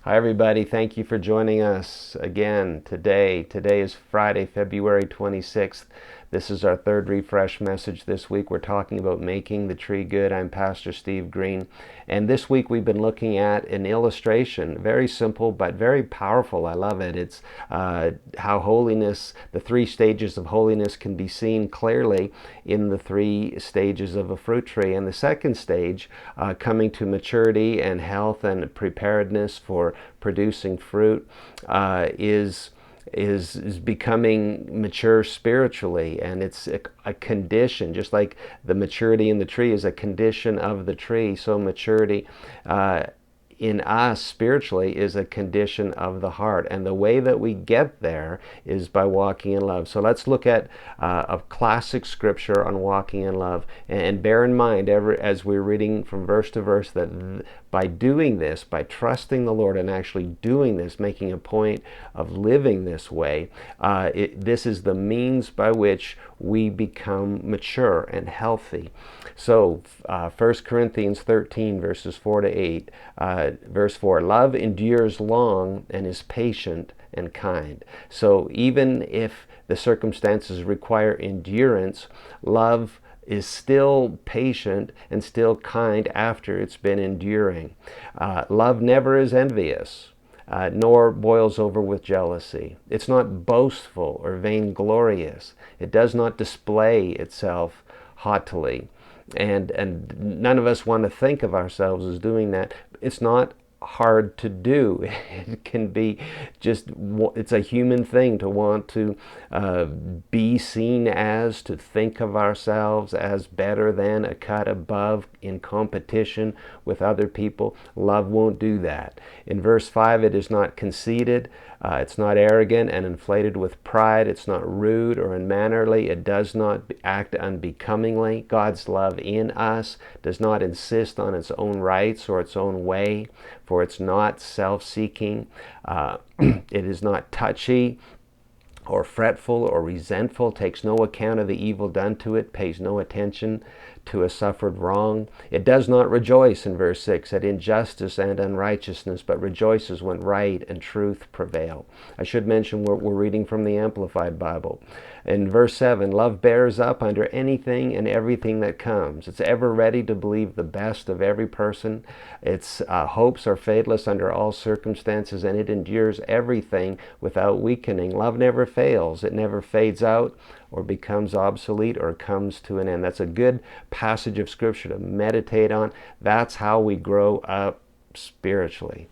Hi, everybody. Thank you for joining us again today. Today is Friday, February 26th. This is our third refresh message this week. We're talking about making the tree good. I'm Pastor Steve Green. And this week we've been looking at an illustration, very simple but very powerful. I love it. It's how holiness, the three stages of holiness, can be seen clearly in the three stages of a fruit tree. And the second stage, coming to maturity and health and preparedness for producing fruit, is becoming mature spiritually, and it's a condition, just like the maturity in the tree is a condition of the tree. So maturity in us spiritually is a condition of the heart, and the way that we get there is by walking in love. So let's look at a classic scripture on walking in love, and bear in mind as we're reading from verse to verse that by doing this, by trusting the Lord and actually doing this, making a point of living this way, this is the means by which we become mature and healthy. So 1 Corinthians 13 verses 4 to 8, verse 4, love endures long and is patient and kind. So even if the circumstances require endurance, love is still patient and still kind after it's been enduring. Love never is envious, nor boils over with jealousy. It's not boastful or vainglorious. It does not display itself haughtily. And none of us want to think of ourselves as doing that. It's not hard to do. It can be it's a human thing to want to be seen as, to think of ourselves as better than, a cut above, in competition with other people. Love won't do that. In verse 5, it is not conceited, it's not arrogant and inflated with pride, it's not rude or unmannerly, it does not act unbecomingly. God's love in us does not insist on its own rights or its own way, for it's not self-seeking. It is not touchy or fretful or resentful, takes no account of the evil done to it, pays no attention to a suffered wrong. It does not rejoice, in verse 6, at injustice and unrighteousness, but rejoices when right and truth prevail. I should mention we're reading from the Amplified Bible. In verse 7, love bears up under anything and everything that comes. It's ever ready to believe the best of every person. Its hopes are fadeless under all circumstances, and it endures everything without weakening. Love never fails. It never fades out or becomes obsolete or comes to an end. That's a good passage of Scripture to meditate on. That's how we grow up spiritually.